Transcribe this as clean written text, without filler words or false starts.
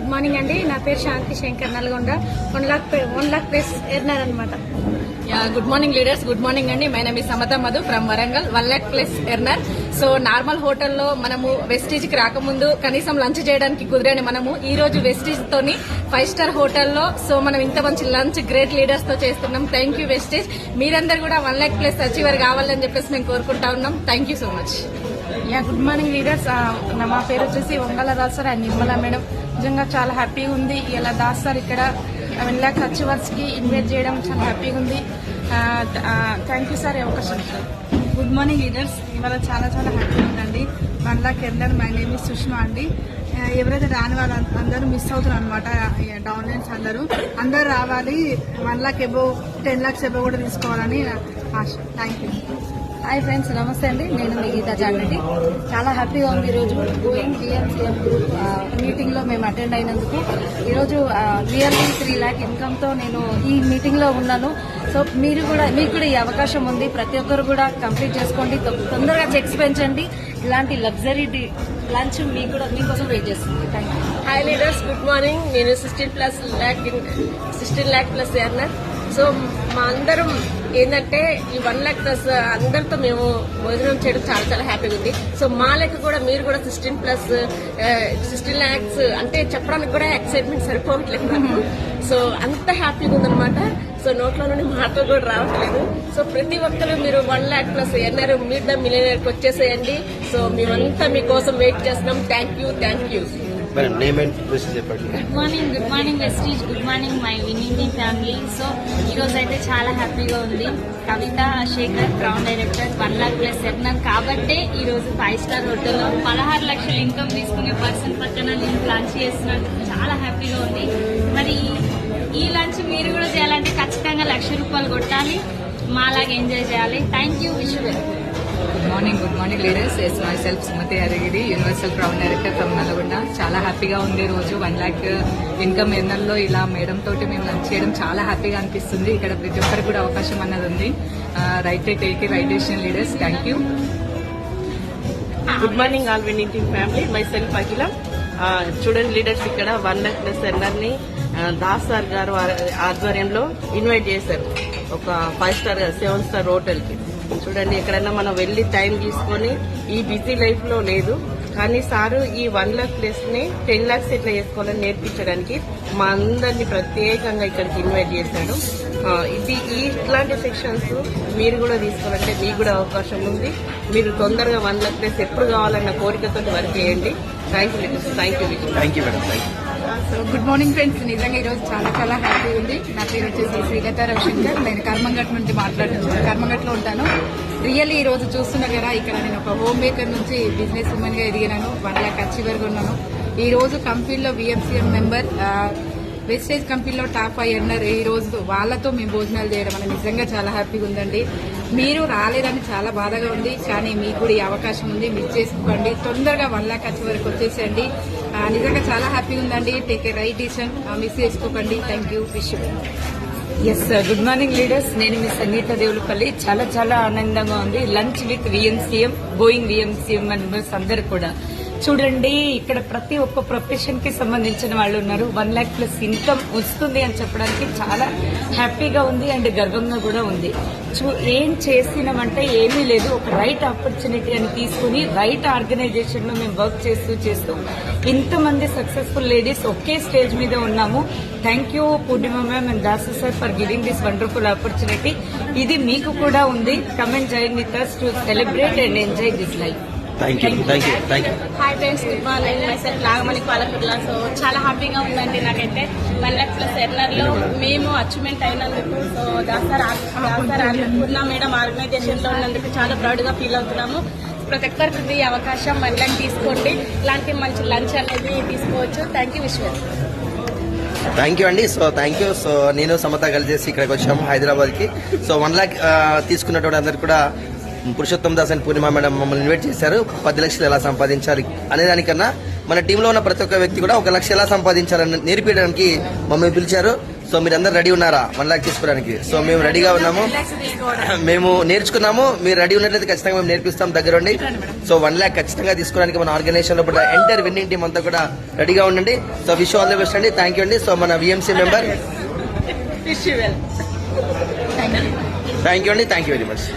Good morning అండి. నా పేరు శాంతి శంకర్, నల్గొండ. 1,00,000 ప్లస్ ఎర్నర్ అనమాట. Good morning leaders, good morning అండి. My name is Samatha Madhu from Warangal. 1,00,000 plus earner. So normal హోటల్లో మనము వెస్టీజ్ కి రాకముందు కనీసం లంచ్ చేయడానికి కుదిరని మనము ఈ రోజు వెస్టీజ్ తోని 5 స్టార్ హోటల్లో సో మనం ఇంత మంచి లంచ్ గ్రేట్ లీడర్స్ తో చేస్తున్నాం. Thank you Vestige. మీరందరూ కూడా 1,00,000 ప్లస్ అచీవర్ కావాలని చెప్పేసి మేము కోరుకుంటా ఉన్నాం. Thank you so much. Good morning leaders. మా పేరు వచ్చేసి Vangala Das sir and Nirmala madam. నిజంగా చాలా హ్యాపీగా ఉంది. ఇలా దాస్ సార్ ఇక్కడ 1,00,000 అచీవర్స్ కి ఇన్వైట్ చేయడం చాలా హ్యాపీగా ఉంది. థ్యాంక్ యూ సార్ ఈ అవకాశం. Good morning leaders. ఇవాళ చాలా హ్యాపీగా ఉందండి. 1,00,000 earner. My name is Sushma అండి. ఎవరైతే రాని వాళ్ళు అందరూ మిస్ అవుతున్నారు అనమాట. డౌన్లైన్స్ అందరూ రావాలి. 1,00,000 అబోవ్ 10 lakhs అబోవ్ కూడా తీసుకోవాలని ఆశ. Thank you. హాయ్ ఫ్రెండ్స్, నమస్తే అండి. నేను మీ గీతా జానరెడ్డి. చాలా హ్యాపీగా ఉంది ఈరోజు గోయింగ్ విఎంసీఎం గ్రూప్ మీటింగ్ లో మేము అటెండ్ అయినందుకు. ఈరోజు రియల్లీ 3 lakh ఇన్కమ్ తో నేను ఈ మీటింగ్ లో ఉన్నాను. సో మీకు కూడా ఈ అవకాశం ఉంది. ప్రతి ఒక్కరు కూడా కంప్లీట్ చేసుకోండి. తొందరగా చెక్స్ పెంచండి. ఇలాంటి లగ్జరీ లంచ్ మీకోసం వెయిట్ చేస్తుంది. Thank you. Hi leaders, good morning. నేను 16 lakh ప్లస్ ఎర్నర్. సో మా అందరం ఏంటంటే ఈ 1,00,000 ప్లస్ అందరితో మేము భోజనం చేయడం చాలా హ్యాపీగా ఉంది. సో మా లెక్క కూడా మీరు కూడా 16 lakhs అంటే చెప్పడానికి కూడా ఎక్సైట్మెంట్ సరిపోవట్లేదు నాకు. సో అంత హ్యాపీగా ఉందన్నమాట. సో నోట్లో నుండి మాటలు కూడా రావట్లేదు. సో ప్రతి ఒక్కరు మీరు 1,00,000 plus earner meet the millionaire కి వచ్చేసేయండి. సో మేమంతా మీకోసం వెయిట్ చేస్తున్నాం. Thank you. Good morning Vestige. Good morning my winning family. So ఈ రోజు అయితే చాలా హ్యాపీగా ఉంది. Kavitha Shekhar crown director 1,00,000 plus earner కాబట్టే ఈ రోజు 5 స్టార్ హోటల్లో 16 లక్షల ఇన్కమ్ తీసుకునే పర్సన్ పక్కన నేను లంచ్ చేస్తున్నందుకు చాలా హ్యాపీగా ఉంది. మరి ఈ లంచ్ మీరు కూడా చేయాలంటే ఖచ్చితంగా ₹1,00,000 కొట్టాలి. మాలాగా ఎంజాయ్ చేయాలి. Thank you. Wish you. Good morning leaders. Yes myself Sumathi Harigiri, universal crown director from Nalgonda. చాలా హ్యాపీగా ఉంది రోజు 1,00,000 ఇన్కమ్ ఎర్నర్లో ఇలా మేడం తోటి మేము లంచ్ చేయడం చాలా హ్యాపీగా అనిపిస్తుంది. ఇక్కడ ప్రతి ఒక్కరికి కూడా అవకాశం అన్నది ఉంది. Right take right decision leaders. Thank you. Good morning all winning team family. Myself Akhila. చూడండి లీడర్స్, ఇక్కడ 1,00,000 ప్లస్ ఎర్నర్ ని దాస్ సార్ గారు ఆధ్వర్యంలో ఇన్వైట్ చేశారు ఒక 5 స్టార్ 7 స్టార్ హోటల్ కి. చూడండి, ఎక్కడైనా మనం వెళ్లి టైం తీసుకొని ఈ బిజీ లైఫ్ లో లేదు కానీ సారు ఈ 1,00,000 ప్లస్ ని 10 lakhs ఎట్లా చేసుకోవాలని నేర్పించడానికి మా అందరినీ ప్రత్యేకంగా ఇక్కడికి ఇన్వైట్ చేశాడు. ఇట్లాంటి సెక్షన్స్ మీరు కూడా తీసుకోవాలంటే మీకు కూడా అవకాశం ఉంది. మీరు తొందరగా 1,00,000 ప్లస్ ఎప్పుడు కావాలన్న కోరికతో వర్క్ చేయండి. Thank you madam. So good morning friends. నిజంగా ఈరోజు చాలా హ్యాపీగా ఉంది. నా పేరు వచ్చేసి శ్రీలత రవిశంకర్. నేను కర్మంగట్ నుంచి మాట్లాడుతున్నాను. కర్మంగట్లో ఉంటాను. రియల్లీ ఈ రోజు చూస్తున్నా కదా, ఇక్కడ నేను ఒక హోమ్ మేకర్ నుంచి బిజినెస్ ఉమెన్ గా ఎదిగినాను. 1,00,000 అచీవర్ గా ఉన్నాను. ఈ రోజు కంపెనీలో విఎంసీఎం మెంబర్, వెస్టేజ్ కంపెనీలో టాప్ 5 ఎర్నర్. ఈ రోజు వాళ్ళతో మేము భోజనాలు చేయడం అనేది నిజంగా చాలా హ్యాపీగా ఉందండి. మీరు రాలేదని చాలా బాధగా ఉంది, కానీ మీకు కూడా ఈ అవకాశం ఉంది. మిస్ చేసుకోండి. తొందరగా 1,00,000 అచీవర్కి వచ్చేసేయండి. నిజంగా చాలా హ్యాపీగా ఉందండి. Take a right decision. Miss చేసుకోకండి. Thank you. Wish you. Yes good morning leaders. నేను మీ సంగీత దేవులపల్లి. చాలా ఆనందంగా ఉంది. Lunch with VMCM, going VMCM members అందరు కూడా చూడండి. ఇక్కడ ప్రతి ఒక్క ప్రొఫెషన్ కి సంబంధించిన వాళ్ళు ఉన్నారు. 1,00,000 ప్లస్ ఇన్కమ్ వస్తుంది అని చెప్పడానికి చాలా హ్యాపీగా ఉంది అండ్ గర్వంగా కూడా ఉంది. ఏం చేసినామంటే ఏమీ లేదు, ఒక రైట్ ఆపర్చునిటీ అని తీసుకుని రైట్ ఆర్గనైజేషన్ లో మేము వర్క్ చేస్తూ ఇంతమంది సక్సెస్ఫుల్ లేడీస్ ఒకే స్టేజ్ మీద ఉన్నాము. Thank you Purnima ma'am and Dasu sir for giving this wonderful opportunity. ఇది మీకు కూడా ఉంది. Come and join with us to celebrate and enjoy this life. Thank you. Hi friends, good morning. Myself Nagamani Palakurla. So చాలా హ్యాపీగా ఉందండి నాకైతే. 1,00,000 ప్లస్ ఎర్నర్ లో మేము అచీవ్మెంట్ అయినందుకు. సో దాసార్ పూర్ణ మేడం ఆర్గనైజేషన్ లో ఉన్నందుకు చాలా ప్రౌడ్ గా ఫీల్ అవుతున్నాము. ప్రతి ఒక్కరికి ఈ అవకాశం 1,00,000 తీసుకోండి. ఇలాంటి మంచి లంచ్ అనేది తీసుకోవచ్చు. Thank you. విశ్వ. థ్యాంక్ యూ అండి. So thank you. సో నేను సమత కలిసి ఇక్కడికి వచ్చాము హైదరాబాద్ కి. సో 1,00,000 తీసుకున్నటువంటి అందరు కూడా Purushottam Das and Purnima madam మమ్మల్ని ఇన్వైట్ చేశారు. 10 లక్షలు ఎలా సంపాదించాలి అనే దానికన్నా మన టీంలో ఉన్న ప్రతి ఒక్క వ్యక్తి కూడా 1 లక్ష ఎలా సంపాదించాలని నేర్పించడానికి మమ్మల్ని పిలిచారు. సో మీరందరూ రెడీ ఉన్నారా 1 lakh తీసుకోవడానికి? సో మేము రెడీగా ఉన్నాము, మేము నేర్చుకున్నాము. మీరు రెడీ ఉన్నట్లయితే ఖచ్చితంగా మేము నేర్పిస్తాం దగ్గరుండి. సో 1 lakh ఖచ్చితంగా తీసుకోవడానికి మన ఆర్గనైజేషన్ లో కూడా ఎంటైర్ విన్నింగ్ టీం అంతా కూడా రెడీగా ఉండండి. So wish all the best అండి. థ్యాంక్ యూ అండి. సో మన విఎంసీ మెంబర్ థ్యాంక్ యూ అండి. Thank you very much.